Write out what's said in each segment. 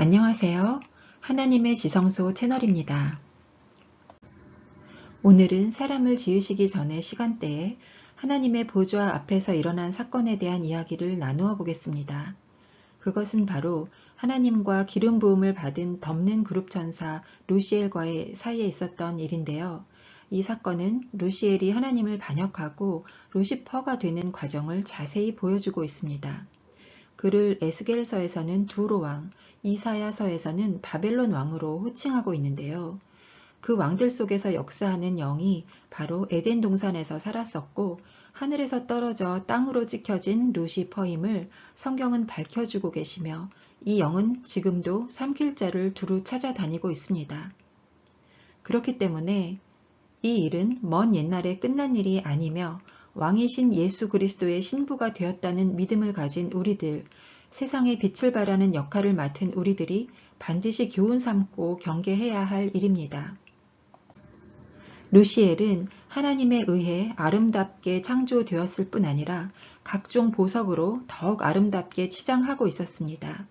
안녕하세요. 하나님의 지성소 채널입니다. 오늘은 사람을 지으시기 전의 시간대에 하나님의 보좌 앞에서 일어난 사건에 대한 이야기를 나누어 보겠습니다. 그것은 바로 하나님과 기름 부음을 받은 덮는 그룹 천사 루시엘과의 사이에 있었던 일인데요. 이 사건은 루시엘이 하나님을 반역하고 루시퍼가 되는 과정을 자세히 보여주고 있습니다. 그를 에스겔서에서는 두로 왕, 이사야서에서는 바벨론 왕으로 호칭하고 있는데요. 그 왕들 속에서 역사하는 영이 바로 에덴 동산에서 살았었고 하늘에서 떨어져 땅으로 찍혀진 루시퍼임을 성경은 밝혀주고 계시며 이 영은 지금도 삼킬 자를 두루 찾아다니고 있습니다. 그렇기 때문에 이 일은 먼 옛날에 끝난 일이 아니며 왕이신 예수 그리스도의 신부가 되었다는 믿음을 가진 우리들, 세상에 빛을 발하는 역할을 맡은 우리들이 반드시 교훈 삼고 경계해야 할 일입니다. 루시엘은 하나님에 의해 아름답게 창조되었을 뿐 아니라 각종 보석으로 더욱 아름답게 치장하고 있었습니다.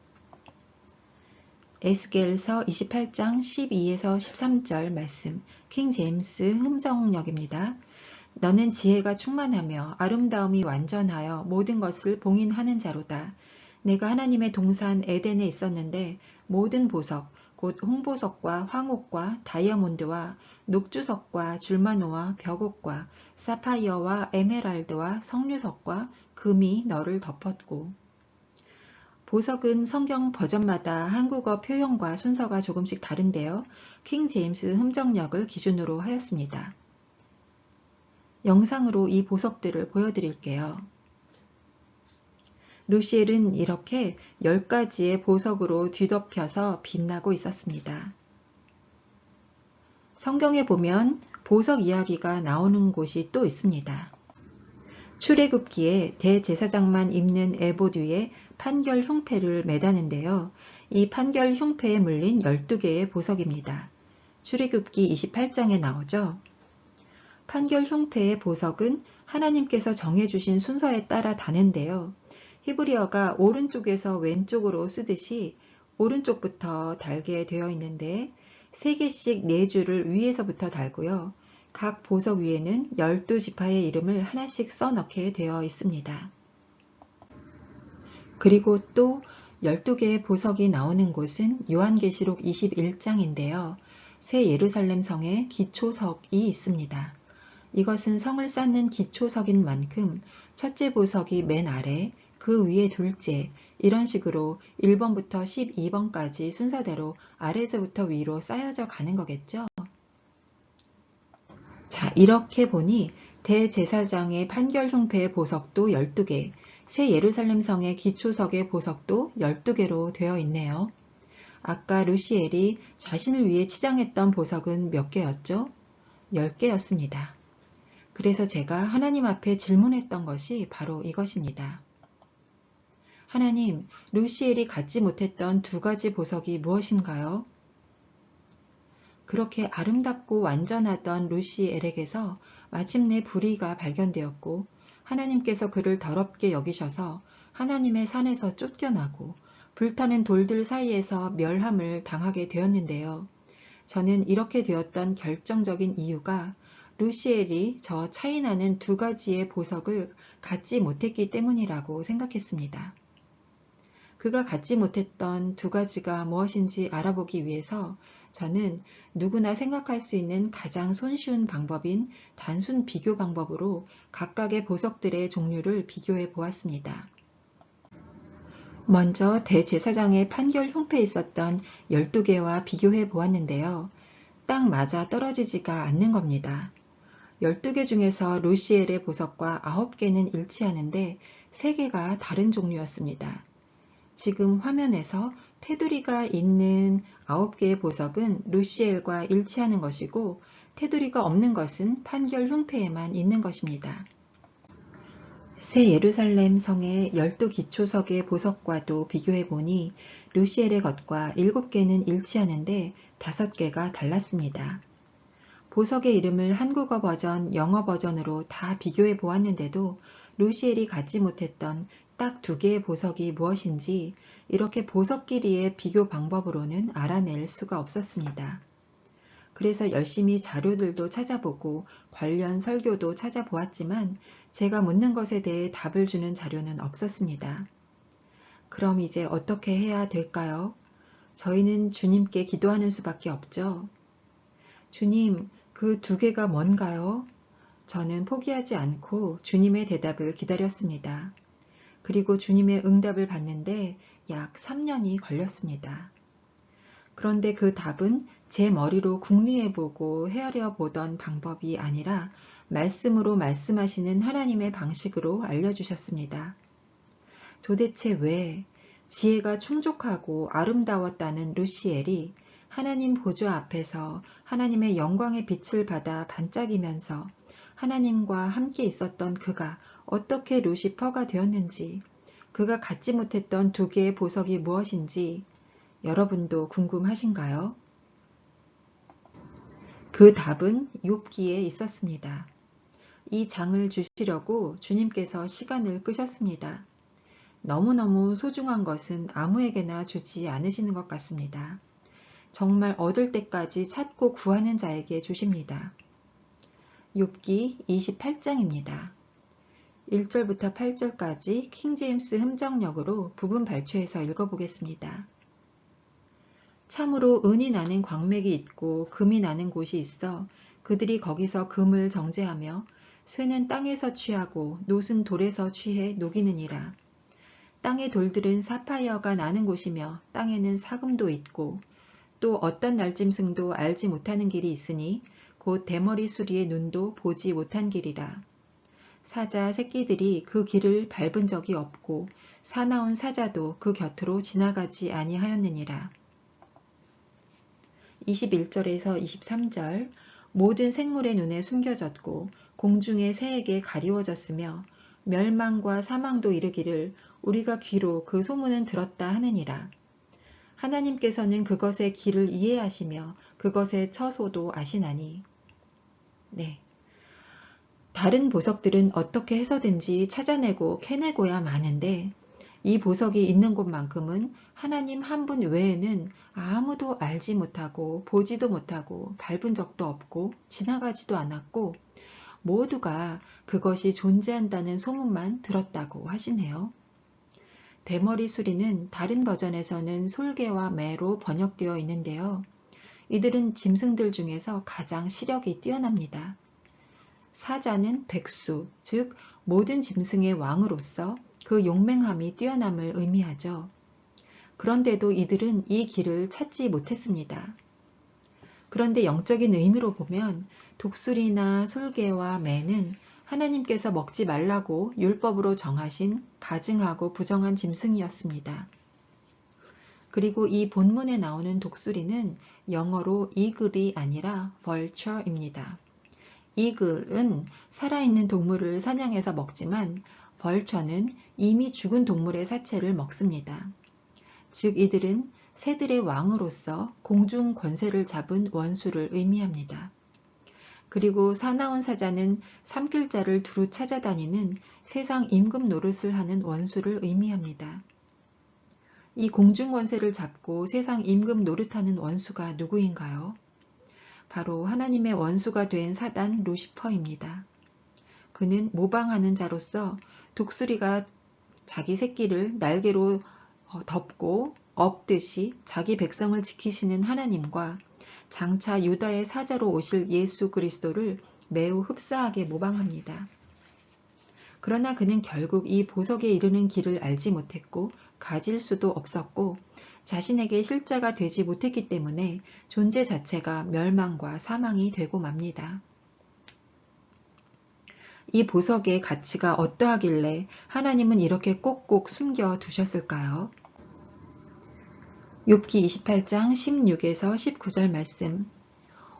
에스겔서 28장 12에서 13절 말씀, 킹 제임스 흥정역입니다. 너는 지혜가 충만하며 아름다움이 완전하여 모든 것을 봉인하는 자로다. 내가 하나님의 동산 에덴에 있었는데 모든 보석, 곧 홍보석과 황옥과 다이아몬드와 녹주석과 줄마노와 벽옥과 사파이어와 에메랄드와 석류석과 금이 너를 덮었고. 보석은 성경 버전마다 한국어 표현과 순서가 조금씩 다른데요. 킹 제임스 흥정역을 기준으로 하였습니다. 영상으로 이 보석들을 보여드릴게요. 루시엘은 이렇게 10가지의 보석으로 뒤덮여서 빛나고 있었습니다. 성경에 보면 보석 이야기가 나오는 곳이 또 있습니다. 출애굽기에 대제사장만 입는 에봇 위에 판결 흉패를 매다는데요. 이 판결 흉패에 물린 12개의 보석입니다. 출애굽기 28장에 나오죠. 판결 흉패의 보석은 하나님께서 정해주신 순서에 따라 다는데요. 히브리어가 오른쪽에서 왼쪽으로 쓰듯이 오른쪽부터 달게 되어 있는데 3개씩 4줄을 위에서부터 달고요. 각 보석 위에는 12지파의 이름을 하나씩 써넣게 되어 있습니다. 그리고 또 12개의 보석이 나오는 곳은 요한계시록 21장인데요. 새 예루살렘 성에 기초석이 있습니다. 이것은 성을 쌓는 기초석인 만큼 첫째 보석이 맨 아래, 그 위에 둘째, 이런 식으로 1번부터 12번까지 순서대로 아래서부터 위로 쌓여져 가는 거겠죠. 자, 이렇게 보니 대제사장의 판결 흉패의 보석도 12개, 새 예루살렘 성의 기초석의 보석도 12개로 되어 있네요. 아까 루시엘이 자신을 위해 치장했던 보석은 몇 개였죠? 10개였습니다. 그래서 제가 하나님 앞에 질문했던 것이 바로 이것입니다. 하나님, 루시엘이 갖지 못했던 2가지 보석이 무엇인가요? 그렇게 아름답고 완전하던 루시엘에게서 마침내 불의가 발견되었고 하나님께서 그를 더럽게 여기셔서 하나님의 산에서 쫓겨나고 불타는 돌들 사이에서 멸함을 당하게 되었는데요. 저는 이렇게 되었던 결정적인 이유가 루시엘이 저 차이나는 2가지의 보석을 갖지 못했기 때문이라고 생각했습니다. 그가 갖지 못했던 2가지가 무엇인지 알아보기 위해서 저는 누구나 생각할 수 있는 가장 손쉬운 방법인 단순 비교 방법으로 각각의 보석들의 종류를 비교해 보았습니다. 먼저 대제사장의 판결 흉패에 있었던 12개와 비교해 보았는데요. 딱 맞아 떨어지지가 않는 겁니다. 12개 중에서 루시엘의 보석과 9개는 일치하는데 3개가 다른 종류였습니다. 지금 화면에서 테두리가 있는 9개의 보석은 루시엘과 일치하는 것이고 테두리가 없는 것은 판결 흉패에만 있는 것입니다. 새 예루살렘 성의 12기초석의 보석과도 비교해 보니 루시엘의 것과 7개는 일치하는데 5개가 달랐습니다. 보석의 이름을 한국어 버전, 영어 버전으로 다 비교해 보았는데도 루시엘이 갖지 못했던 딱 두 개의 보석이 무엇인지 이렇게 보석 길이의 비교 방법으로는 알아낼 수가 없었습니다. 그래서 열심히 자료들도 찾아보고 관련 설교도 찾아보았지만 제가 묻는 것에 대해 답을 주는 자료는 없었습니다. 그럼 이제 어떻게 해야 될까요? 저희는 주님께 기도하는 수밖에 없죠. 주님, 그 두 개가 뭔가요? 저는 포기하지 않고 주님의 대답을 기다렸습니다. 그리고 주님의 응답을 받는데 약 3년이 걸렸습니다. 그런데 그 답은 제 머리로 궁리해보고 헤아려 보던 방법이 아니라 말씀으로 말씀하시는 하나님의 방식으로 알려주셨습니다. 도대체 왜 지혜가 충족하고 아름다웠다는 루시엘이 하나님 보좌 앞에서 하나님의 영광의 빛을 받아 반짝이면서 하나님과 함께 있었던 그가 어떻게 루시퍼가 되었는지, 그가 갖지 못했던 두 개의 보석이 무엇인지 여러분도 궁금하신가요? 그 답은 욥기에 있었습니다. 이 장을 주시려고 주님께서 시간을 끄셨습니다. 너무너무 소중한 것은 아무에게나 주지 않으시는 것 같습니다. 정말 얻을 때까지 찾고 구하는 자에게 주십니다. 욥기 28장입니다. 1절부터 8절까지 킹제임스 흠정역으로 부분 발췌해서 읽어보겠습니다. 참으로 은이 나는 광맥이 있고 금이 나는 곳이 있어 그들이 거기서 금을 정제하며 쇠는 땅에서 취하고 놋은 돌에서 취해 녹이느니라. 땅의 돌들은 사파이어가 나는 곳이며 땅에는 사금도 있고 또 어떤 날짐승도 알지 못하는 길이 있으니 곧 대머리 수리의 눈도 보지 못한 길이라. 사자 새끼들이 그 길을 밟은 적이 없고 사나운 사자도 그 곁으로 지나가지 아니하였느니라. 21절에서 23절 모든 생물의 눈에 숨겨졌고 공중의 새에게 가리워졌으며 멸망과 사망도 이르기를 우리가 귀로 그 소문은 들었다 하느니라. 하나님께서는 그것의 길을 이해하시며 그것의 처소도 아시나니. 네. 다른 보석들은 어떻게 해서든지 찾아내고 캐내고야 마는데 이 보석이 있는 곳만큼은 하나님 한 분 외에는 아무도 알지 못하고 보지도 못하고 밟은 적도 없고 지나가지도 않았고 모두가 그것이 존재한다는 소문만 들었다고 하시네요. 대머리 수리는 다른 버전에서는 솔개와 매로 번역되어 있는데요. 이들은 짐승들 중에서 가장 시력이 뛰어납니다. 사자는 백수, 즉 모든 짐승의 왕으로서 그 용맹함이 뛰어남을 의미하죠. 그런데도 이들은 이 길을 찾지 못했습니다. 그런데 영적인 의미로 보면 독수리나 솔개와 매는 하나님께서 먹지 말라고 율법으로 정하신 가증하고 부정한 짐승이었습니다. 그리고 이 본문에 나오는 독수리는 영어로 eagle이 아니라 vulture입니다. 이글은 살아있는 동물을 사냥해서 먹지만 벌처는 이미 죽은 동물의 사체를 먹습니다. 즉 이들은 새들의 왕으로서 공중 권세를 잡은 원수를 의미합니다. 그리고 사나운 사자는 삼킬 자를 두루 찾아다니는 세상 임금 노릇을 하는 원수를 의미합니다. 이 공중 권세를 잡고 세상 임금 노릇하는 원수가 누구인가요? 바로 하나님의 원수가 된 사단 루시퍼입니다. 그는 모방하는 자로서 독수리가 자기 새끼를 날개로 덮고 업듯이 자기 백성을 지키시는 하나님과 장차 유다의 사자로 오실 예수 그리스도를 매우 흡사하게 모방합니다. 그러나 그는 결국 이 보석에 이르는 길을 알지 못했고 가질 수도 없었고 자신에게 실자가 되지 못했기 때문에 존재 자체가 멸망과 사망이 되고 맙니다. 이 보석의 가치가 어떠하길래 하나님은 이렇게 꼭꼭 숨겨 두셨을까요? 욥기 28장 16에서 19절 말씀.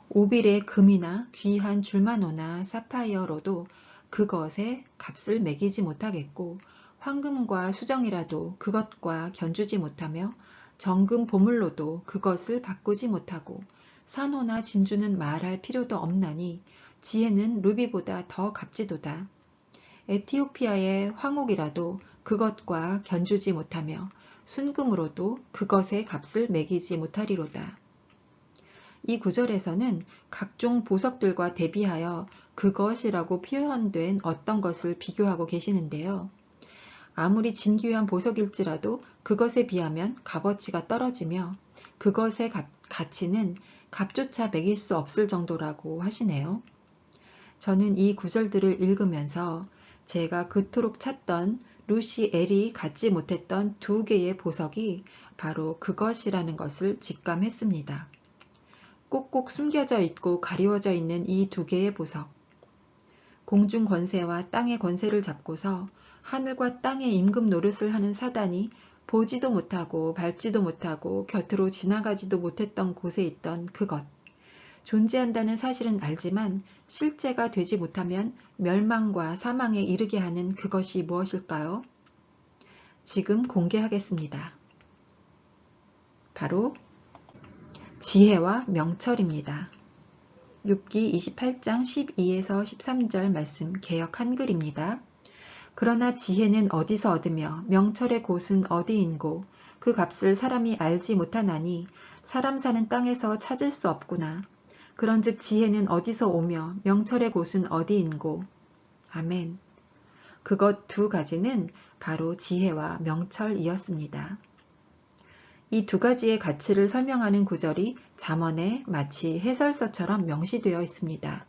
오빌의 금이나 귀한 줄마노나 사파이어로도 그것의 값을 매기지 못하겠고 황금과 수정이라도 그것과 견주지 못하며 정금 보물로도 그것을 바꾸지 못하고 산호나 진주는 말할 필요도 없나니 지혜는 루비보다 더 값지도다. 에티오피아의 황옥이라도 그것과 견주지 못하며 순금으로도 그것의 값을 매기지 못하리로다. 이 구절에서는 각종 보석들과 대비하여 그것이라고 표현된 어떤 것을 비교하고 계시는데요. 아무리 진귀한 보석일지라도 그것에 비하면 값어치가 떨어지며 그것의 가치는 값조차 매길 수 없을 정도라고 하시네요. 저는 이 구절들을 읽으면서 제가 그토록 찾던 루시 엘이 갖지 못했던 두 개의 보석이 바로 그것이라는 것을 직감했습니다. 꼭꼭 숨겨져 있고 가리워져 있는 이 두 개의 보석. 공중 권세와 땅의 권세를 잡고서 하늘과 땅의 임금 노릇을 하는 사단이 보지도 못하고 밟지도 못하고 곁으로 지나가지도 못했던 곳에 있던 그것. 존재한다는 사실은 알지만 실제가 되지 못하면 멸망과 사망에 이르게 하는 그것이 무엇일까요? 지금 공개하겠습니다. 바로 지혜와 명철입니다. 욥기 28장 12에서 13절 말씀 개역 한글입니다. 그러나 지혜는 어디서 얻으며 명철의 곳은 어디인고 그 값을 사람이 알지 못하나니 사람 사는 땅에서 찾을 수 없구나. 그런즉 지혜는 어디서 오며 명철의 곳은 어디인고. 아멘. 그것 두 가지는 바로 지혜와 명철이었습니다. 이 두 가지의 가치를 설명하는 구절이 잠언에 마치 해설서처럼 명시되어 있습니다.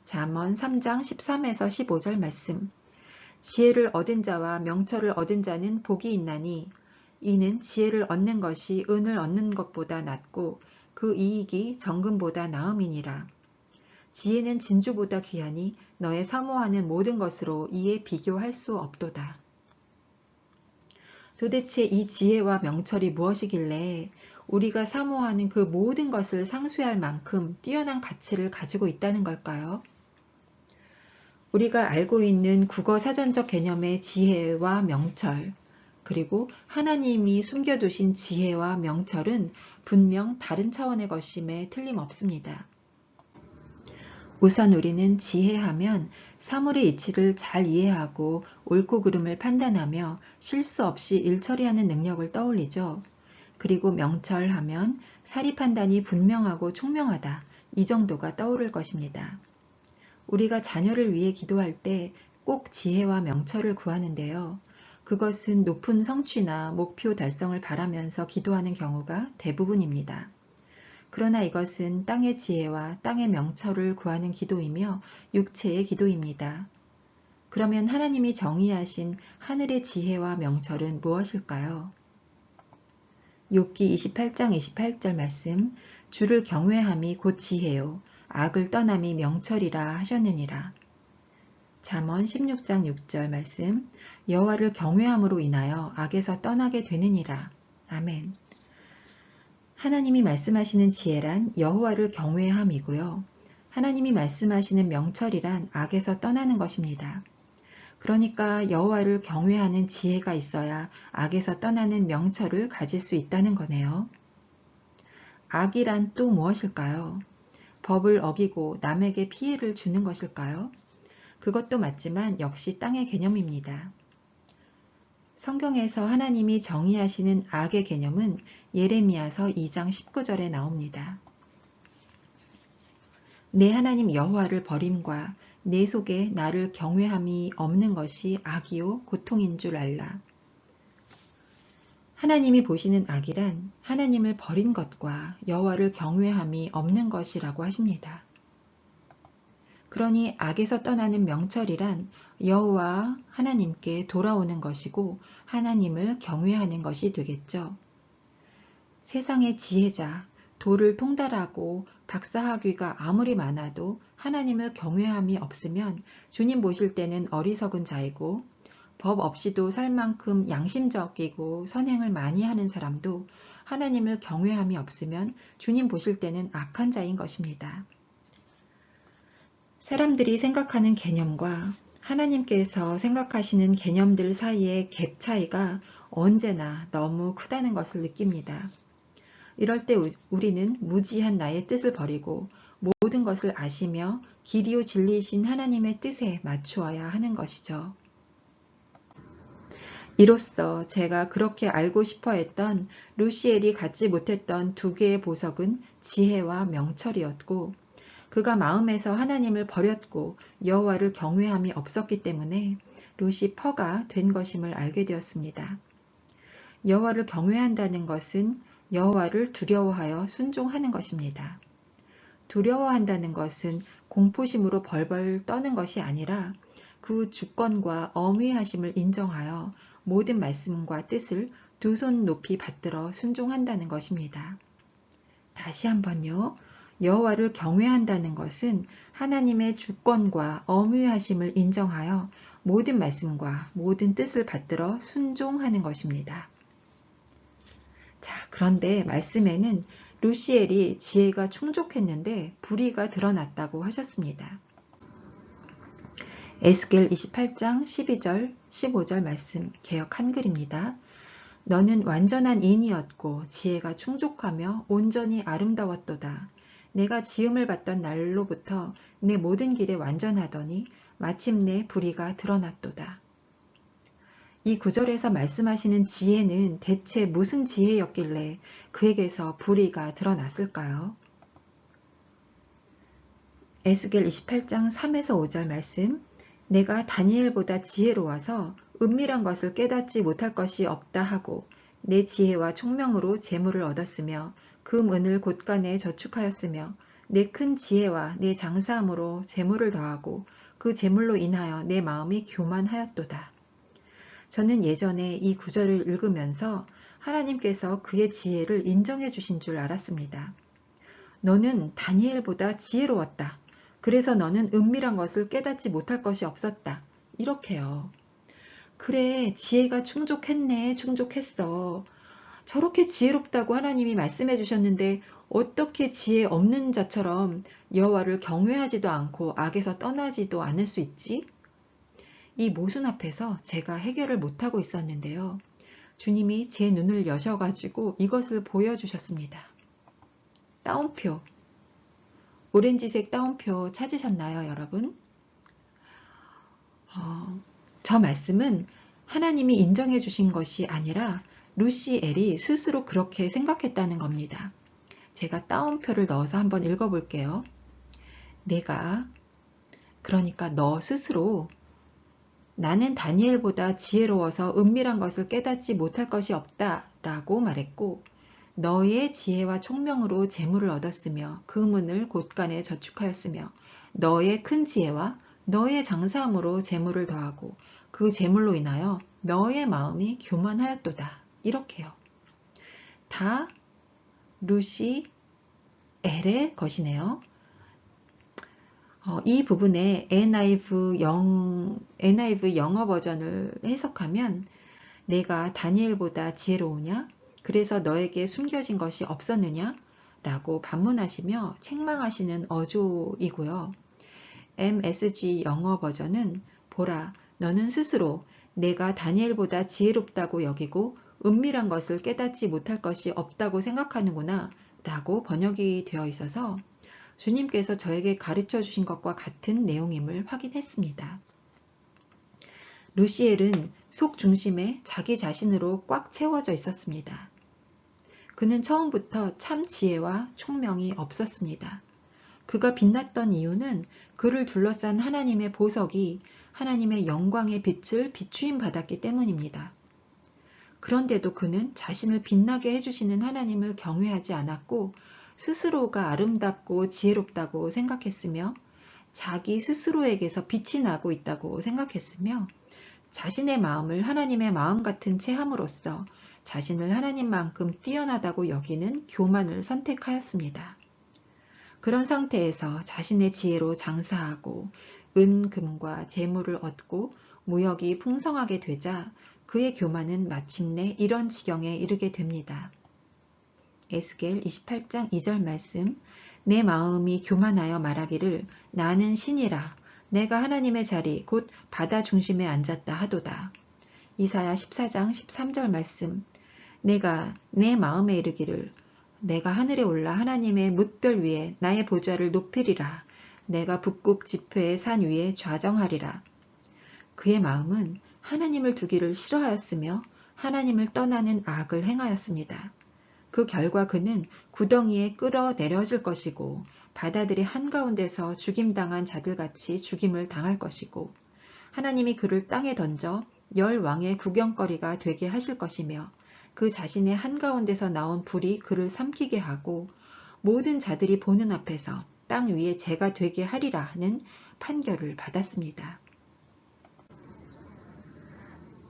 잠언 3장 13에서 15절 말씀. 지혜를 얻은 자와 명철을 얻은 자는 복이 있나니 이는 지혜를 얻는 것이 은을 얻는 것보다 낫고 그 이익이 정금보다 나음이니라. 지혜는 진주보다 귀하니 너의 사모하는 모든 것으로 이에 비교할 수 없도다. 도대체 이 지혜와 명철이 무엇이길래 우리가 사모하는 그 모든 것을 상쇄할 만큼 뛰어난 가치를 가지고 있다는 걸까요? 우리가 알고 있는 국어 사전적 개념의 지혜와 명철, 그리고 하나님이 숨겨두신 지혜와 명철은 분명 다른 차원의 것임에 틀림없습니다. 우선 우리는 지혜하면 사물의 이치를 잘 이해하고 옳고 그름을 판단하며 실수 없이 일 처리하는 능력을 떠올리죠. 그리고 명철하면 사리 판단이 분명하고 총명하다. 이 정도가 떠오를 것입니다. 우리가 자녀를 위해 기도할 때 꼭 지혜와 명철을 구하는데요. 그것은 높은 성취나 목표 달성을 바라면서 기도하는 경우가 대부분입니다. 그러나 이것은 땅의 지혜와 땅의 명철을 구하는 기도이며 육체의 기도입니다. 그러면 하나님이 정의하신 하늘의 지혜와 명철은 무엇일까요? 욥기 28장 28절 말씀, 주를 경외함이 곧 지혜요 악을 떠남이 명철이라 하셨느니라. 잠언 16장 6절 말씀, 여호와를 경외함으로 인하여 악에서 떠나게 되느니라. 아멘. 하나님이 말씀하시는 지혜란 여호와를 경외함이고요. 하나님이 말씀하시는 명철이란 악에서 떠나는 것입니다. 그러니까 여호와를 경외하는 지혜가 있어야 악에서 떠나는 명철을 가질 수 있다는 거네요. 악이란 또 무엇일까요? 법을 어기고 남에게 피해를 주는 것일까요? 그것도 맞지만 역시 땅의 개념입니다. 성경에서 하나님이 정의하시는 악의 개념은 예레미야서 2장 19절에 나옵니다. 내 하나님 여호와를 버림과 내 속에 나를 경외함이 없는 것이 악이요 고통인 줄 알라. 하나님이 보시는 악이란 하나님을 버린 것과 여호와를 경외함이 없는 것이라고 하십니다. 그러니 악에서 떠나는 명철이란 여호와 하나님께 돌아오는 것이고 하나님을 경외하는 것이 되겠죠. 세상의 지혜자, 도를 통달하고 박사학위가 아무리 많아도 하나님을 경외함이 없으면 주님 보실 때는 어리석은 자이고 법 없이도 살 만큼 양심적이고 선행을 많이 하는 사람도 하나님을 경외함이 없으면 주님 보실 때는 악한 자인 것입니다. 사람들이 생각하는 개념과 하나님께서 생각하시는 개념들 사이의 갭 차이가 언제나 너무 크다는 것을 느낍니다. 이럴 때 우리는 무지한 나의 뜻을 버리고 모든 것을 아시며 길이요 진리이신 하나님의 뜻에 맞추어야 하는 것이죠. 이로써 제가 그렇게 알고 싶어 했던 루시엘이 갖지 못했던 두 개의 보석은 지혜와 명철이었고, 그가 마음에서 하나님을 버렸고 여호와를 경외함이 없었기 때문에 루시퍼가 된 것임을 알게 되었습니다. 여호와를 경외한다는 것은 여호와를 두려워하여 순종하는 것입니다. 두려워한다는 것은 공포심으로 벌벌 떠는 것이 아니라 그 주권과 어미하심을 인정하여 모든 말씀과 뜻을 두 손 높이 받들어 순종한다는 것입니다. 다시 한번요. 여호와를 경외한다는 것은 하나님의 주권과 어미하심을 인정하여 모든 말씀과 모든 뜻을 받들어 순종하는 것입니다. 자, 그런데 말씀에는 루시엘이 지혜가 충족했는데 불의가 드러났다고 하셨습니다. 에스겔 28장 12절 15절 말씀 개역 한글입니다. 너는 완전한 인이었고 지혜가 충족하며 온전히 아름다웠도다. 내가 지음을 받던 날로부터 내 모든 길에 완전하더니 마침내 불의가 드러났도다. 이 구절에서 말씀하시는 지혜는 대체 무슨 지혜였길래 그에게서 불의가 드러났을까요? 에스겔 28장 3에서 5절 말씀, 내가 다니엘보다 지혜로워서 은밀한 것을 깨닫지 못할 것이 없다 하고 내 지혜와 총명으로 재물을 얻었으며 금 은을 곳간에 저축하였으며 내 큰 지혜와 내 장사함으로 재물을 더하고 그 재물로 인하여 내 마음이 교만하였도다. 저는 예전에 이 구절을 읽으면서 하나님께서 그의 지혜를 인정해 주신 줄 알았습니다. 너는 다니엘보다 지혜로웠다. 그래서 너는 은밀한 것을 깨닫지 못할 것이 없었다. 이렇게요. 그래, 지혜가 충족했네, 충족했어. 저렇게 지혜롭다고 하나님이 말씀해 주셨는데 어떻게 지혜 없는 자처럼 여호와를 경외하지도 않고 악에서 떠나지도 않을 수 있지? 이 모순 앞에서 제가 해결을 못하고 있었는데요. 주님이 제 눈을 여셔가지고 이것을 보여주셨습니다. 따옴표. 오렌지색 따옴표 찾으셨나요, 여러분? 저 말씀은 하나님이 인정해 주신 것이 아니라 루시엘이 스스로 그렇게 생각했다는 겁니다. 제가 따옴표를 넣어서 한번 읽어볼게요. 내가, 그러니까 너 스스로 나는 다니엘보다 지혜로워서 은밀한 것을 깨닫지 못할 것이 없다 라고 말했고 너의 지혜와 총명으로 재물을 얻었으며 금은을 곳간에 저축하였으며 너의 큰 지혜와 너의 장사함으로 재물을 더하고 그 재물로 인하여 너의 마음이 교만하였도다. 이렇게요. 다 루시엘의 것이네요. 이 부분에 NIV 영어 버전을 해석하면 내가 다니엘보다 지혜로우냐? 그래서 너에게 숨겨진 것이 없었느냐? 라고 반문하시며 책망하시는 어조이고요. MSG 영어 버전은 보라, 너는 스스로 내가 다니엘보다 지혜롭다고 여기고 은밀한 것을 깨닫지 못할 것이 없다고 생각하는구나 라고 번역이 되어 있어서 주님께서 저에게 가르쳐 주신 것과 같은 내용임을 확인했습니다. 루시엘은 속 중심에 자기 자신으로 꽉 채워져 있었습니다. 그는 처음부터 참 지혜와 총명이 없었습니다. 그가 빛났던 이유는 그를 둘러싼 하나님의 보석이 하나님의 영광의 빛을 비추임 받았기 때문입니다. 그런데도 그는 자신을 빛나게 해주시는 하나님을 경외하지 않았고 스스로가 아름답고 지혜롭다고 생각했으며 자기 스스로에게서 빛이 나고 있다고 생각했으며 자신의 마음을 하나님의 마음 같은 채 함으로써 자신을 하나님만큼 뛰어나다고 여기는 교만을 선택하였습니다. 그런 상태에서 자신의 지혜로 장사하고 은, 금과 재물을 얻고 무역이 풍성하게 되자 그의 교만은 마침내 이런 지경에 이르게 됩니다. 에스겔 28장 2절 말씀, 내 마음이 교만하여 말하기를 나는 신이라 내가 하나님의 자리 곧 바다 중심에 앉았다 하도다. 이사야 14장 13절 말씀, 내가 내 마음에 이르기를 내가 하늘에 올라 하나님의 뭇별 위에 나의 보좌를 높이리라. 내가 북극 지폐의 산 위에 좌정하리라. 그의 마음은 하나님을 두기를 싫어하였으며 하나님을 떠나는 악을 행하였습니다. 그 결과 그는 구덩이에 끌어내려질 것이고 바다들의 한가운데서 죽임당한 자들같이 죽임을 당할 것이고 하나님이 그를 땅에 던져 열 왕의 구경거리가 되게 하실 것이며 그 자신의 한가운데서 나온 불이 그를 삼키게 하고 모든 자들이 보는 앞에서 땅 위에 재가 되게 하리라 하는 판결을 받았습니다.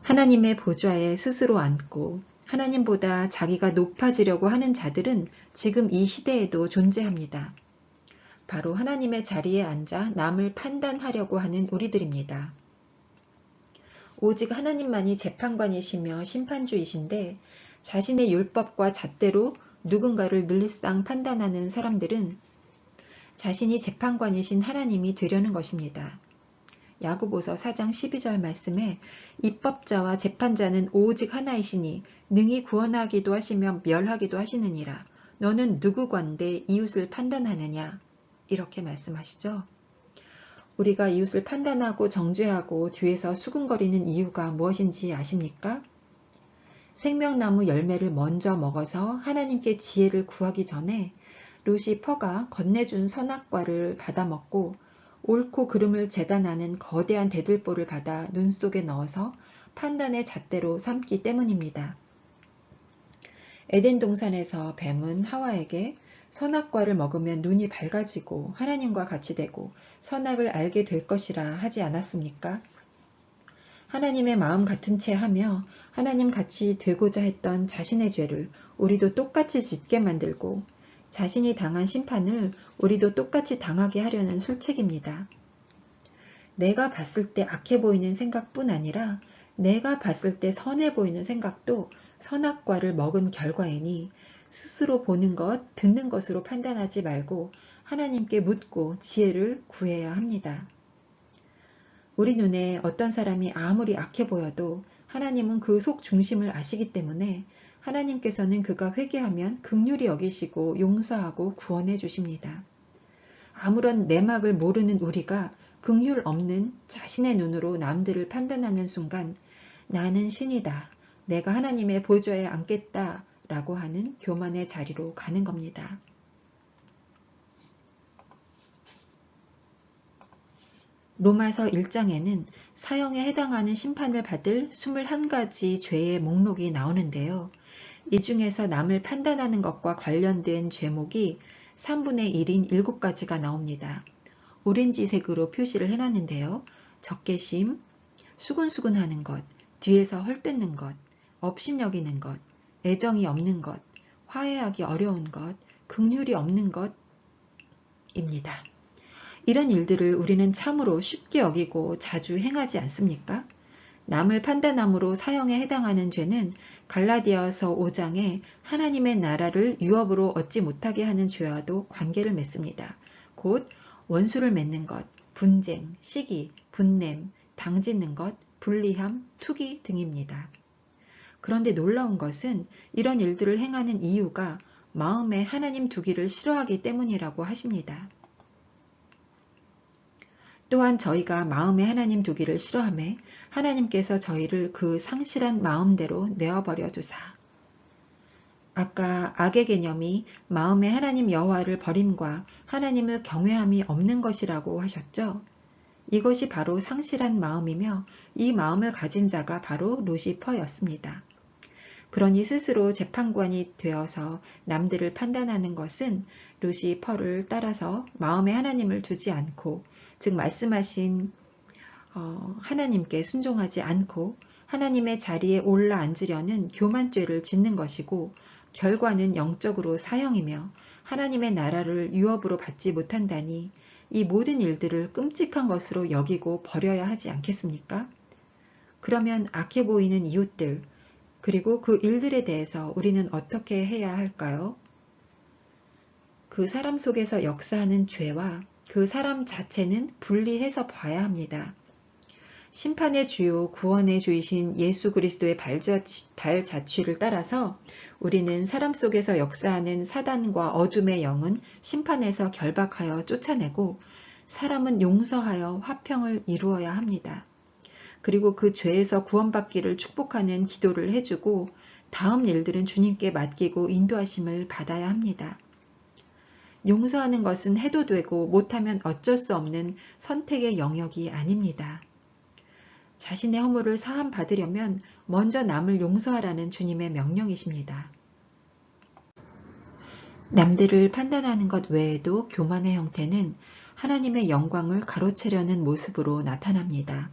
하나님의 보좌에 스스로 앉고 하나님보다 자기가 높아지려고 하는 자들은 지금 이 시대에도 존재합니다. 바로 하나님의 자리에 앉아 남을 판단하려고 하는 우리들입니다. 오직 하나님만이 재판관이시며 심판주이신데 자신의 율법과 잣대로 누군가를 늘상 판단하는 사람들은 자신이 재판관이신 하나님이 되려는 것입니다. 야고보서 4장 12절 말씀에 입법자와 재판자는 오직 하나이시니 능히 구원하기도 하시며 멸하기도 하시느니라. 너는 누구 관대 이웃을 판단하느냐? 이렇게 말씀하시죠. 우리가 이웃을 판단하고 정죄하고 뒤에서 수군거리는 이유가 무엇인지 아십니까? 생명나무 열매를 먼저 먹어서 하나님께 지혜를 구하기 전에 루시퍼가 건네준 선악과를 받아먹고 옳고 그름을 재단하는 거대한 대들보를 받아 눈 속에 넣어서 판단의 잣대로 삼기 때문입니다. 에덴 동산에서 뱀은 하와에게 선악과를 먹으면 눈이 밝아지고 하나님과 같이 되고 선악을 알게 될 것이라 하지 않았습니까? 하나님의 마음 같은 채 하며 하나님 같이 되고자 했던 자신의 죄를 우리도 똑같이 짓게 만들고 자신이 당한 심판을 우리도 똑같이 당하게 하려는 술책입니다. 내가 봤을 때 악해 보이는 생각뿐 아니라 내가 봤을 때 선해 보이는 생각도 선악과를 먹은 결과이니 스스로 보는 것, 듣는 것으로 판단하지 말고 하나님께 묻고 지혜를 구해야 합니다. 우리 눈에 어떤 사람이 아무리 악해 보여도 하나님은 그 속 중심을 아시기 때문에 하나님께서는 그가 회개하면 긍휼히 여기시고 용서하고 구원해 주십니다. 아무런 내막을 모르는 우리가 긍휼 없는 자신의 눈으로 남들을 판단하는 순간 나는 신이다. 내가 하나님의 보좌에 앉겠다. 라고 하는 교만의 자리로 가는 겁니다. 로마서 1장에는 사형에 해당하는 심판을 받을 21가지 죄의 목록이 나오는데요. 이 중에서 남을 판단하는 것과 관련된 죄목이 3분의 1인 7가지가 나옵니다. 오렌지색으로 표시를 해놨는데요. 적개심, 수군수군하는 것, 뒤에서 헐뜯는 것, 업신여기는 것, 애정이 없는 것, 화해하기 어려운 것, 긍휼이 없는 것입니다. 이런 일들을 우리는 참으로 쉽게 여기고 자주 행하지 않습니까? 남을 판단함으로 사형에 해당하는 죄는 갈라디아서 5장에 하나님의 나라를 유업으로 얻지 못하게 하는 죄와도 관계를 맺습니다. 곧 원수를 맺는 것, 분쟁, 시기, 분냄, 당짓는 것, 불리함, 투기 등입니다. 그런데 놀라운 것은 이런 일들을 행하는 이유가 마음에 하나님 두기를 싫어하기 때문이라고 하십니다. 또한 저희가 마음에 하나님 두기를 싫어하매 하나님께서 저희를 그 상실한 마음대로 내어버려 두사. 아까 악의 개념이 마음에 하나님 여호와를 버림과 하나님을 경외함이 없는 것이라고 하셨죠? 이것이 바로 상실한 마음이며 이 마음을 가진 자가 바로 루시퍼였습니다. 그러니 스스로 재판관이 되어서 남들을 판단하는 것은 루시퍼를 따라서 마음에 하나님을 두지 않고 즉 말씀하신 하나님께 순종하지 않고 하나님의 자리에 올라앉으려는 교만죄를 짓는 것이고 결과는 영적으로 사형이며 하나님의 나라를 유업으로 받지 못한다니 이 모든 일들을 끔찍한 것으로 여기고 버려야 하지 않겠습니까? 그러면 악해 보이는 이웃들 그리고 그 일들에 대해서 우리는 어떻게 해야 할까요? 그 사람 속에서 역사하는 죄와 그 사람 자체는 분리해서 봐야 합니다. 심판의 주요 구원의 주이신 예수 그리스도의 발자취를 따라서 우리는 사람 속에서 역사하는 사단과 어둠의 영은 심판에서 결박하여 쫓아내고 사람은 용서하여 화평을 이루어야 합니다. 그리고 그 죄에서 구원받기를 축복하는 기도를 해주고 다음 일들은 주님께 맡기고 인도하심을 받아야 합니다. 용서하는 것은 해도 되고 못하면 어쩔 수 없는 선택의 영역이 아닙니다. 자신의 허물을 사함 받으려면 먼저 남을 용서하라는 주님의 명령이십니다. 남들을 판단하는 것 외에도 교만의 형태는 하나님의 영광을 가로채려는 모습으로 나타납니다.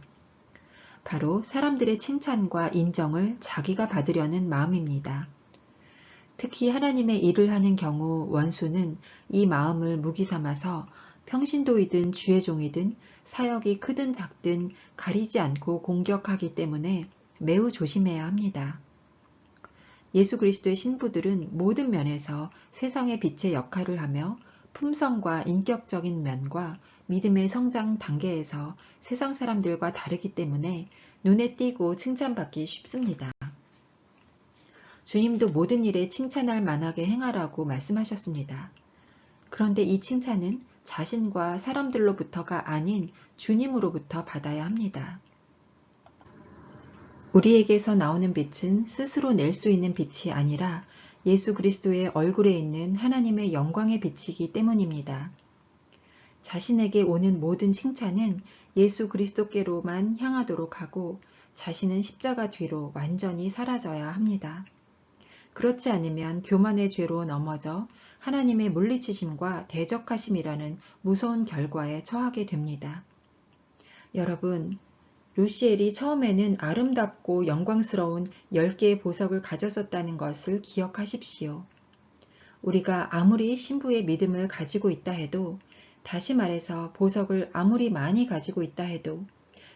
바로 사람들의 칭찬과 인정을 자기가 받으려는 마음입니다. 특히 하나님의 일을 하는 경우 원수는 이 마음을 무기 삼아서 평신도이든 주의 종이든 사역이 크든 작든 가리지 않고 공격하기 때문에 매우 조심해야 합니다. 예수 그리스도의 신부들은 모든 면에서 세상의 빛의 역할을 하며 품성과 인격적인 면과 믿음의 성장 단계에서 세상 사람들과 다르기 때문에 눈에 띄고 칭찬받기 쉽습니다. 주님도 모든 일에 칭찬할 만하게 행하라고 말씀하셨습니다. 그런데 이 칭찬은 자신과 사람들로부터가 아닌 주님으로부터 받아야 합니다. 우리에게서 나오는 빛은 스스로 낼 수 있는 빛이 아니라 예수 그리스도의 얼굴에 있는 하나님의 영광의 빛이기 때문입니다. 자신에게 오는 모든 칭찬은 예수 그리스도께로만 향하도록 하고 자신은 십자가 뒤로 완전히 사라져야 합니다. 그렇지 않으면 교만의 죄로 넘어져 하나님의 물리치심과 대적하심이라는 무서운 결과에 처하게 됩니다. 여러분, 루시엘이 처음에는 아름답고 영광스러운 10개의 보석을 가졌었다는 것을 기억하십시오. 우리가 아무리 신부의 믿음을 가지고 있다 해도, 다시 말해서 보석을 아무리 많이 가지고 있다 해도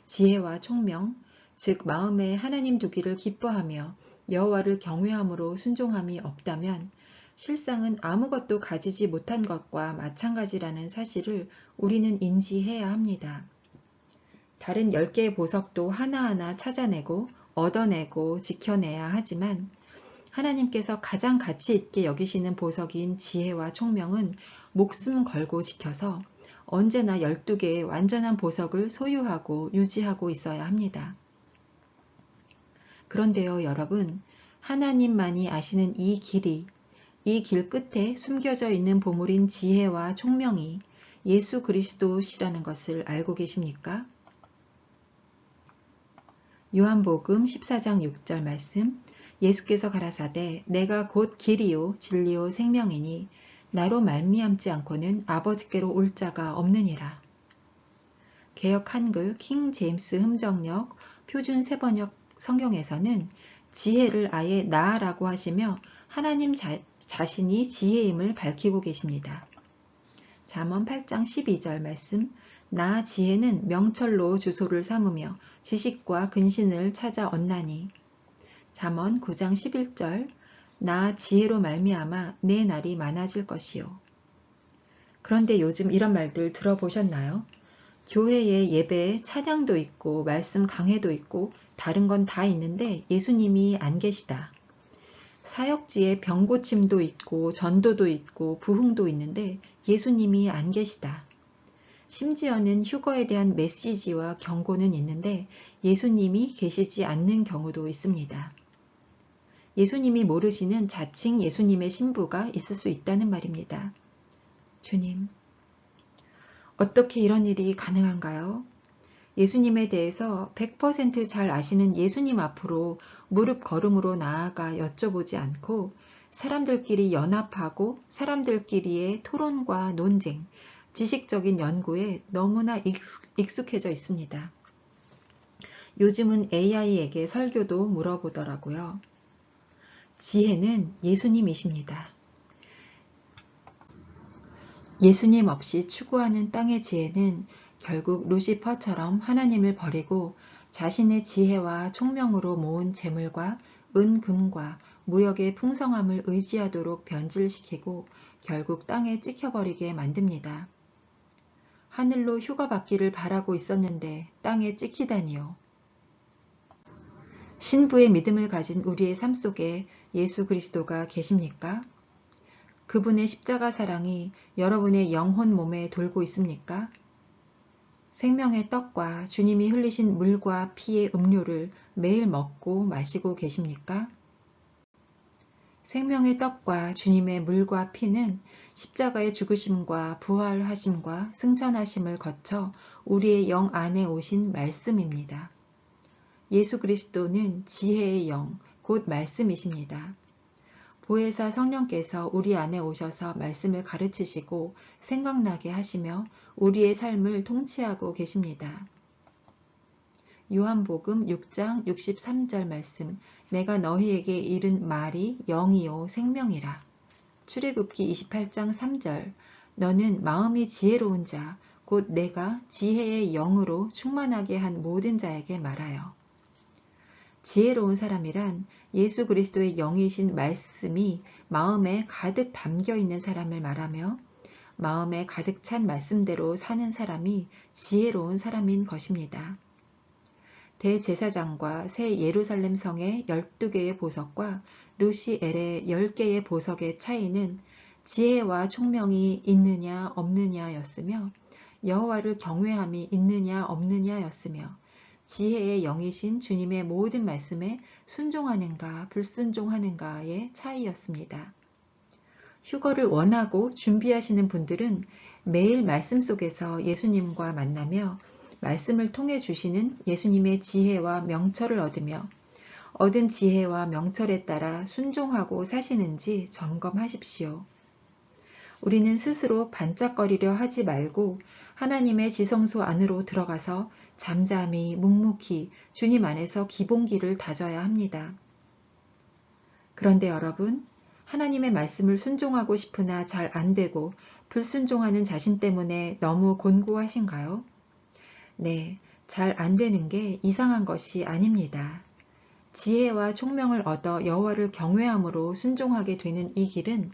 지혜와 총명, 즉 마음에 하나님 두기를 기뻐하며 여호와를 경외함으로 순종함이 없다면 실상은 아무것도 가지지 못한 것과 마찬가지라는 사실을 우리는 인지해야 합니다. 다른 10개의 보석도 하나하나 찾아내고 얻어내고 지켜내야 하지만 하나님께서 가장 가치 있게 여기시는 보석인 지혜와 총명은 목숨 걸고 지켜서 언제나 12개의 완전한 보석을 소유하고 유지하고 있어야 합니다. 그런데요, 여러분, 하나님만이 아시는 이 길이, 이 길 끝에 숨겨져 있는 보물인 지혜와 총명이 예수 그리스도시라는 것을 알고 계십니까? 요한복음 14장 6절 말씀, 예수께서 가라사대 내가 곧 길이요 진리요 생명이니 나로 말미암지 않고는 아버지께로 올 자가 없느니라. 개역 한글 킹 제임스 흠정역 표준 세번역 성경에서는 지혜를 아예 나라고 하시며 하나님 자신이 지혜임을 밝히고 계십니다. 잠언 8장 12절 말씀, 나 지혜는 명철로 주소를 삼으며 지식과 근신을 찾아 얻나니. 잠언 9장 11절, 나 지혜로 말미암아 내 날이 많아질 것이요. 그런데 요즘 이런 말들 들어보셨나요? 교회에 예배에 찬양도 있고 말씀 강해도 있고 다른 건 다 있는데 예수님이 안 계시다. 사역지에 병고침도 있고 전도도 있고 부흥도 있는데 예수님이 안 계시다. 심지어는 휴거에 대한 메시지와 경고는 있는데 예수님이 계시지 않는 경우도 있습니다. 예수님이 모르시는 자칭 예수님의 신부가 있을 수 있다는 말입니다. 주님, 어떻게 이런 일이 가능한가요? 예수님에 대해서 100% 잘 아시는 예수님 앞으로 무릎 걸음으로 나아가 여쭤보지 않고 사람들끼리 연합하고 사람들끼리의 토론과 논쟁, 지식적인 연구에 너무나 익숙해져 있습니다. 요즘은 AI에게 설교도 물어보더라고요. 지혜는 예수님이십니다. 예수님 없이 추구하는 땅의 지혜는 결국 루시퍼처럼 하나님을 버리고 자신의 지혜와 총명으로 모은 재물과 은, 금과 무역의 풍성함을 의지하도록 변질시키고 결국 땅에 찍혀버리게 만듭니다. 하늘로 휴가받기를 바라고 있었는데 땅에 찍히다니요. 신부의 믿음을 가진 우리의 삶 속에 예수 그리스도가 계십니까? 그분의 십자가 사랑이 여러분의 영혼 몸에 돌고 있습니까? 생명의 떡과 주님이 흘리신 물과 피의 음료를 매일 먹고 마시고 계십니까? 생명의 떡과 주님의 물과 피는 십자가의 죽으심과 부활하심과 승천하심을 거쳐 우리의 영 안에 오신 말씀입니다. 예수 그리스도는 지혜의 영, 곧 말씀이십니다. 보혜사 성령께서 우리 안에 오셔서 말씀을 가르치시고 생각나게 하시며 우리의 삶을 통치하고 계십니다. 요한복음 6장 63절 말씀, 내가 너희에게 이른 말이 영이요 생명이라. 출애굽기 28장 3절, 너는 마음이 지혜로운 자, 곧 내가 지혜의 영으로 충만하게 한 모든 자에게 말하여. 지혜로운 사람이란 예수 그리스도의 영이신 말씀이 마음에 가득 담겨 있는 사람을 말하며 마음에 가득 찬 말씀대로 사는 사람이 지혜로운 사람인 것입니다. 대제사장과 새 예루살렘 성의 12개의 보석과 루시엘의 10개의 보석의 차이는 지혜와 총명이 있느냐 없느냐였으며 여호와를 경외함이 있느냐 없느냐였으며 지혜의 영이신 주님의 모든 말씀에 순종하는가 불순종하는가의 차이였습니다. 휴거를 원하고 준비하시는 분들은 매일 말씀 속에서 예수님과 만나며 말씀을 통해 주시는 예수님의 지혜와 명철을 얻으며 얻은 지혜와 명철에 따라 순종하고 사시는지 점검하십시오. 우리는 스스로 반짝거리려 하지 말고 하나님의 지성소 안으로 들어가서 잠잠히 묵묵히 주님 안에서 기본기를 다져야 합니다. 그런데 여러분, 하나님의 말씀을 순종하고 싶으나 잘 안되고 불순종하는 자신 때문에 너무 곤고하신가요? 네, 잘 안되는 게 이상한 것이 아닙니다. 지혜와 총명을 얻어 여호와를 경외함으로 순종하게 되는 이 길은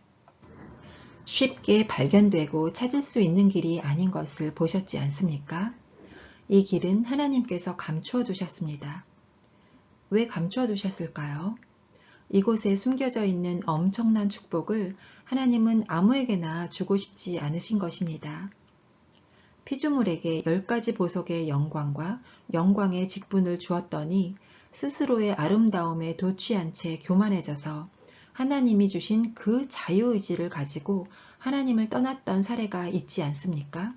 쉽게 발견되고 찾을 수 있는 길이 아닌 것을 보셨지 않습니까? 이 길은 하나님께서 감추어 두셨습니다. 왜 감추어 두셨을까요? 이곳에 숨겨져 있는 엄청난 축복을 하나님은 아무에게나 주고 싶지 않으신 것입니다. 피조물에게 10가지 보석의 영광과 영광의 직분을 주었더니 스스로의 아름다움에 도취한 채 교만해져서 하나님이 주신 그 자유의지를 가지고 하나님을 떠났던 사례가 있지 않습니까?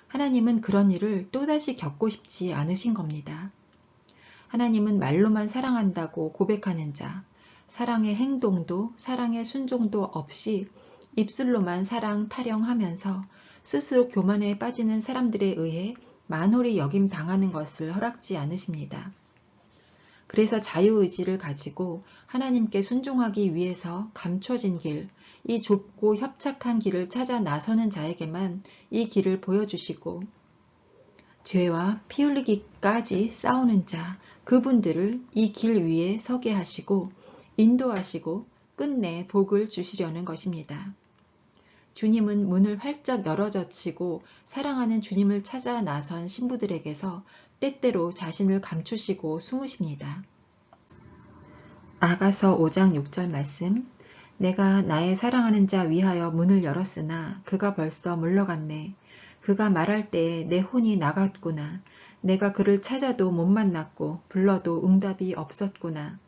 하나님은 그런 일을 또다시 겪고 싶지 않으신 겁니다. 하나님은 말로만 사랑한다고 고백하는 자, 사랑의 행동도 사랑의 순종도 없이 입술로만 사랑 타령하면서 스스로 교만에 빠지는 사람들에 의해 만홀히 여김 당하는 것을 허락지 않으십니다. 그래서 자유의지를 가지고 하나님께 순종하기 위해서 감춰진 길, 이 좁고 협착한 길을 찾아 나서는 자에게만 이 길을 보여주시고 죄와 피 흘리기까지 싸우는 자, 그분들을 이 길 위에 서게 하시고 인도하시고 끝내 복을 주시려는 것입니다. 주님은 문을 활짝 열어젖히고 사랑하는 주님을 찾아 나선 신부들에게서 때때로 자신을 감추시고 숨으십니다. 아가서 5장 6절 말씀, 내가 나의 사랑하는 자 위하여 문을 열었으나 그가 벌써 물러갔네. 그가 말할 때에 내 혼이 나갔구나. 내가 그를 찾아도 못 만났고 불러도 응답이 없었구나.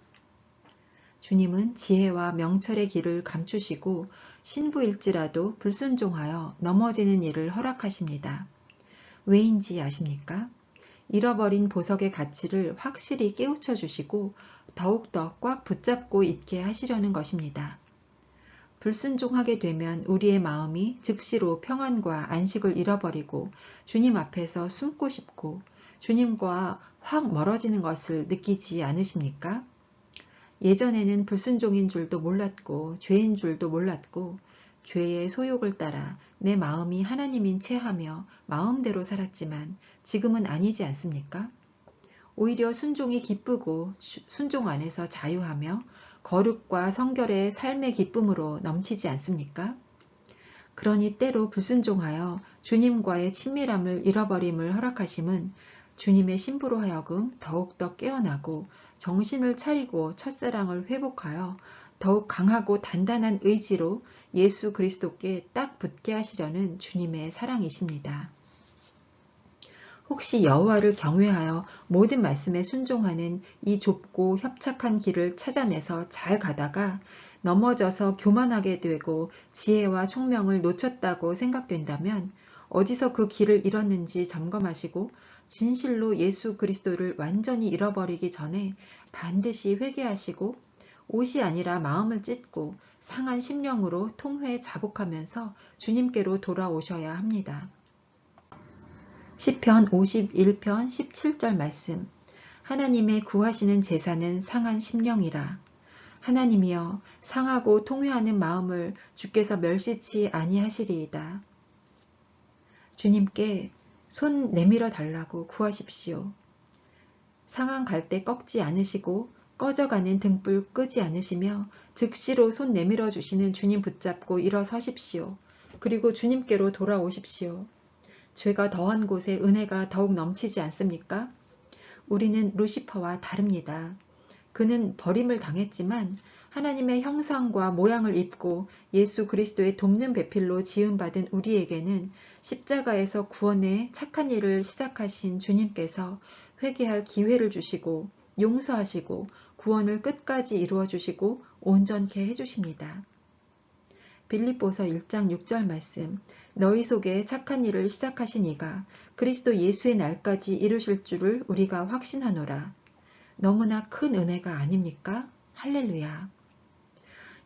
주님은 지혜와 명철의 길을 감추시고 신부일지라도 불순종하여 넘어지는 일을 허락하십니다. 왜인지 아십니까? 잃어버린 보석의 가치를 확실히 깨우쳐 주시고 더욱더 꽉 붙잡고 있게 하시려는 것입니다. 불순종하게 되면 우리의 마음이 즉시로 평안과 안식을 잃어버리고 주님 앞에서 숨고 싶고 주님과 확 멀어지는 것을 느끼지 않으십니까? 예전에는 불순종인 줄도 몰랐고 죄인 줄도 몰랐고 죄의 소욕을 따라 내 마음이 하나님인 채 하며 마음대로 살았지만 지금은 아니지 않습니까? 오히려 순종이 기쁘고 순종 안에서 자유하며 거룩과 성결의 삶의 기쁨으로 넘치지 않습니까? 그러니 때로 불순종하여 주님과의 친밀함을 잃어버림을 허락하심은 주님의 신부로 하여금 더욱더 깨어나고 정신을 차리고 첫사랑을 회복하여 더욱 강하고 단단한 의지로 예수 그리스도께 딱 붙게 하시려는 주님의 사랑이십니다. 혹시 여호와를 경외하여 모든 말씀에 순종하는 이 좁고 협착한 길을 찾아내서 잘 가다가 넘어져서 교만하게 되고 지혜와 총명을 놓쳤다고 생각된다면 어디서 그 길을 잃었는지 점검하시고 진실로 예수 그리스도를 완전히 잃어버리기 전에 반드시 회개하시고 옷이 아니라 마음을 찢고 상한 심령으로 통회에 자복하면서 주님께로 돌아오셔야 합니다. 시편 51편 17절 말씀. 하나님의 구하시는 제사는 상한 심령이라. 하나님이여 상하고 통회하는 마음을 주께서 멸시치 아니하시리이다. 주님께 손 내밀어 달라고 구하십시오. 상한 갈대 꺾지 않으시고 꺼져가는 등불 끄지 않으시며 즉시로 손 내밀어 주시는 주님 붙잡고 일어서십시오. 그리고 주님께로 돌아오십시오. 죄가 더한 곳에 은혜가 더욱 넘치지 않습니까? 우리는 루시퍼와 다릅니다. 그는 버림을 당했지만 하나님의 형상과 모양을 입고 예수 그리스도의 돕는 배필로 지음받은 우리에게는 십자가에서 구원의 착한 일을 시작하신 주님께서 회개할 기회를 주시고 용서하시고 구원을 끝까지 이루어 주시고 온전케 해주십니다. 빌립보서 1장 6절 말씀. 너희 속에 착한 일을 시작하신 이가 그리스도 예수의 날까지 이루실 줄을 우리가 확신하노라. 너무나 큰 은혜가 아닙니까? 할렐루야.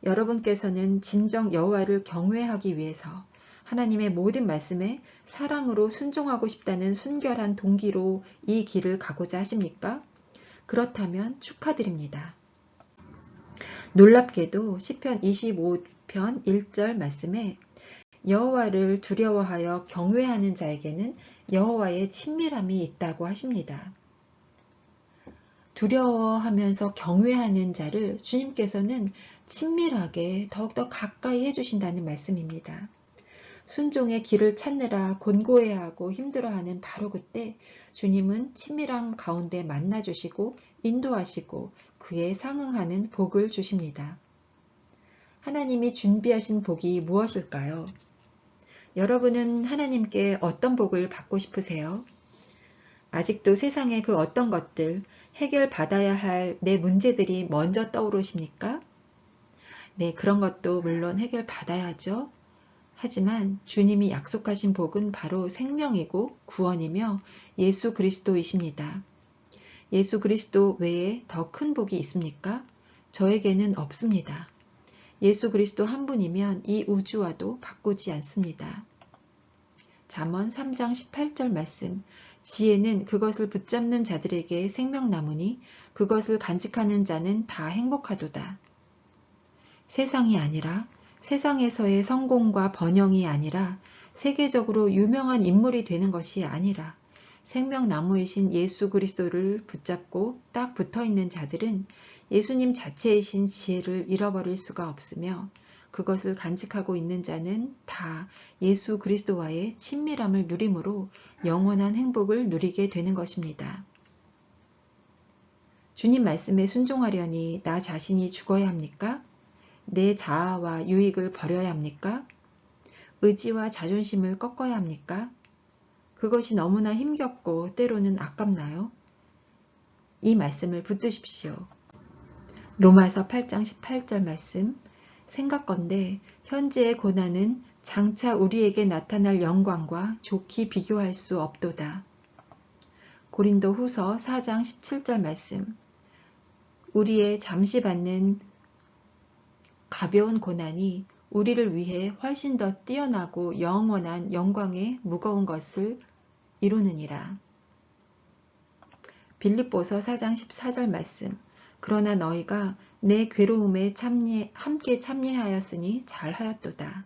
여러분께서는 진정 여호와를 경외하기 위해서 하나님의 모든 말씀에 사랑으로 순종하고 싶다는 순결한 동기로 이 길을 가고자 하십니까? 그렇다면 축하드립니다. 놀랍게도 시편 25편 1절 말씀에 여호와를 두려워하여 경외하는 자에게는 여호와의 친밀함이 있다고 하십니다. 두려워하면서 경외하는 자를 주님께서는 친밀하게 더욱더 가까이 해주신다는 말씀입니다. 순종의 길을 찾느라 곤고해하고 힘들어하는 바로 그때 주님은 친밀함 가운데 만나주시고 인도하시고 그에 상응하는 복을 주십니다. 하나님이 준비하신 복이 무엇일까요? 여러분은 하나님께 어떤 복을 받고 싶으세요? 아직도 세상의 그 어떤 것들, 해결받아야 할 내 문제들이 먼저 떠오르십니까? 네, 그런 것도 물론 해결받아야죠. 하지만 주님이 약속하신 복은 바로 생명이고 구원이며 예수 그리스도이십니다. 예수 그리스도 외에 더 큰 복이 있습니까? 저에게는 없습니다. 예수 그리스도 한 분이면 이 우주와도 바꾸지 않습니다. 잠언 3장 18절 말씀. 지혜는 그것을 붙잡는 자들에게 생명나무니 그것을 간직하는 자는 다 행복하도다. 세상이 아니라 세상에서의 성공과 번영이 아니라 세계적으로 유명한 인물이 되는 것이 아니라 생명나무이신 예수 그리스도를 붙잡고 딱 붙어있는 자들은 예수님 자체이신 지혜를 잃어버릴 수가 없으며 그것을 간직하고 있는 자는 다 예수 그리스도와의 친밀함을 누림으로 영원한 행복을 누리게 되는 것입니다. 주님 말씀에 순종하려니 나 자신이 죽어야 합니까? 내 자아와 유익을 버려야 합니까? 의지와 자존심을 꺾어야 합니까? 그것이 너무나 힘겹고 때로는 아깝나요? 이 말씀을 붙드십시오. 로마서 8장 18절 말씀. 생각건대 현재의 고난은 장차 우리에게 나타날 영광과 좋게 비교할 수 없도다. 고린도 후서 4장 17절 말씀. 우리의 잠시 받는 가벼운 고난이 우리를 위해 훨씬 더 뛰어나고 영원한 영광의 무거운 것을 이루느니라. 빌립보서 4장 14절 말씀. 그러나 너희가 내 괴로움에 함께 참여하였으니 잘하였도다.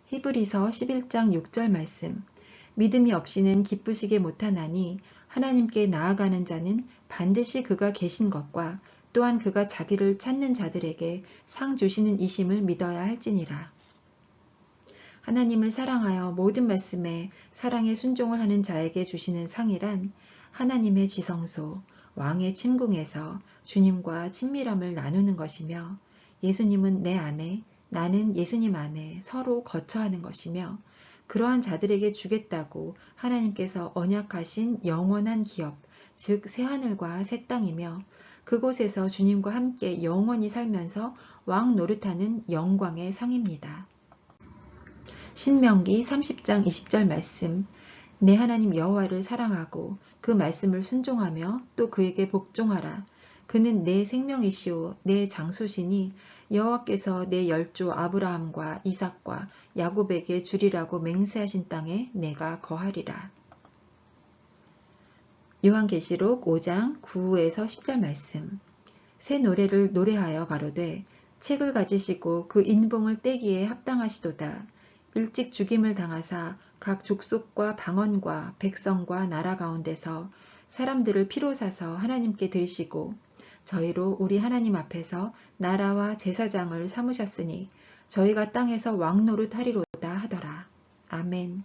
히브리서 11장 6절 말씀. 믿음이 없이는 기쁘시게 못하나니 하나님께 나아가는 자는 반드시 그가 계신 것과 또한 그가 자기를 찾는 자들에게 상 주시는 이심을 믿어야 할지니라. 하나님을 사랑하여 모든 말씀에 사랑에 순종을 하는 자에게 주시는 상이란 하나님의 지성소, 왕의 침궁에서 주님과 친밀함을 나누는 것이며 예수님은 내 안에, 나는 예수님 안에 서로 거처하는 것이며 그러한 자들에게 주겠다고 하나님께서 언약하신 영원한 기업, 즉 새하늘과 새 땅이며 그곳에서 주님과 함께 영원히 살면서 왕 노릇하는 영광의 상입니다. 신명기 30장 20절 말씀. 내 하나님 여호와를 사랑하고 그 말씀을 순종하며 또 그에게 복종하라. 그는 내 생명이시오 내 장수시니 여호와께서 내 열조 아브라함과 이삭과 야곱에게 주리라고 맹세하신 땅에 내가 거하리라. 요한계시록 5장 9에서 10절 말씀. 새 노래를 노래하여 가로되 책을 가지시고 그 인봉을 떼기에 합당하시도다. 일찍 죽임을 당하사 각 족속과 방언과 백성과 나라 가운데서 사람들을 피로 사서 하나님께 드리시고 저희로 우리 하나님 앞에서 나라와 제사장을 삼으셨으니 저희가 땅에서 왕노릇 하리로다 하더라. 아멘.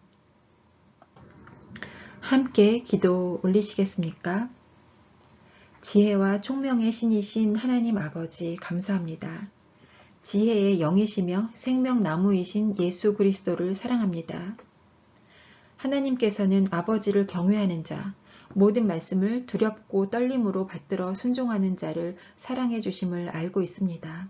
함께 기도 올리시겠습니까? 지혜와 총명의 신이신 하나님 아버지 감사합니다. 지혜의 영이시며 생명나무이신 예수 그리스도를 사랑합니다. 하나님께서는 아버지를 경외하는 자, 모든 말씀을 두렵고 떨림으로 받들어 순종하는 자를 사랑해 주심을 알고 있습니다.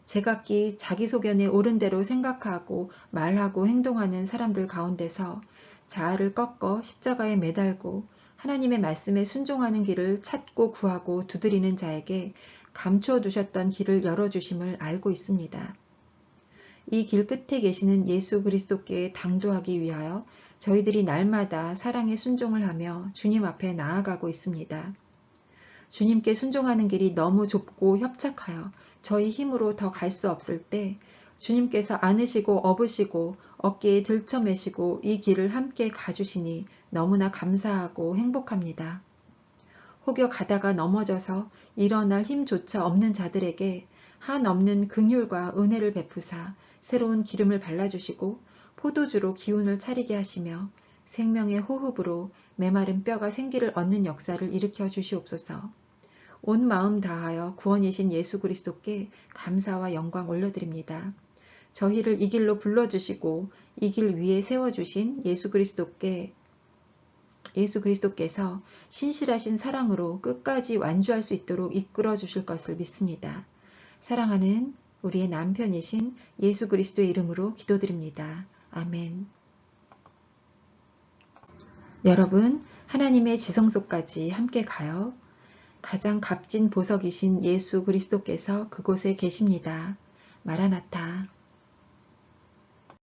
제각기 자기 소견에 옳은 대로 생각하고 말하고 행동하는 사람들 가운데서 자아를 꺾어 십자가에 매달고 하나님의 말씀에 순종하는 길을 찾고 구하고 두드리는 자에게 감추어 두셨던 길을 열어주심을 알고 있습니다. 이 길 끝에 계시는 예수 그리스도께 당도하기 위하여 저희들이 날마다 사랑에 순종을 하며 주님 앞에 나아가고 있습니다. 주님께 순종하는 길이 너무 좁고 협착하여 저희 힘으로 더 갈 수 없을 때 주님께서 안으시고 업으시고 어깨에 들쳐매시고 이 길을 함께 가주시니 너무나 감사하고 행복합니다. 혹여 가다가 넘어져서 일어날 힘조차 없는 자들에게 한없는 긍휼과 은혜를 베푸사 새로운 기름을 발라주시고 포도주로 기운을 차리게 하시며 생명의 호흡으로 메마른 뼈가 생기를 얻는 역사를 일으켜 주시옵소서. 온 마음 다하여 구원이신 예수 그리스도께 감사와 영광 올려드립니다. 저희를 이 길로 불러주시고 이 길 위에 세워주신 예수 그리스도께서 신실하신 사랑으로 끝까지 완주할 수 있도록 이끌어 주실 것을 믿습니다. 사랑하는 우리의 남편이신 예수 그리스도의 이름으로 기도드립니다. 아멘. 여러분, 하나님의 지성소까지 함께 가요. 가장 값진 보석이신 예수 그리스도께서 그곳에 계십니다. 마라나타.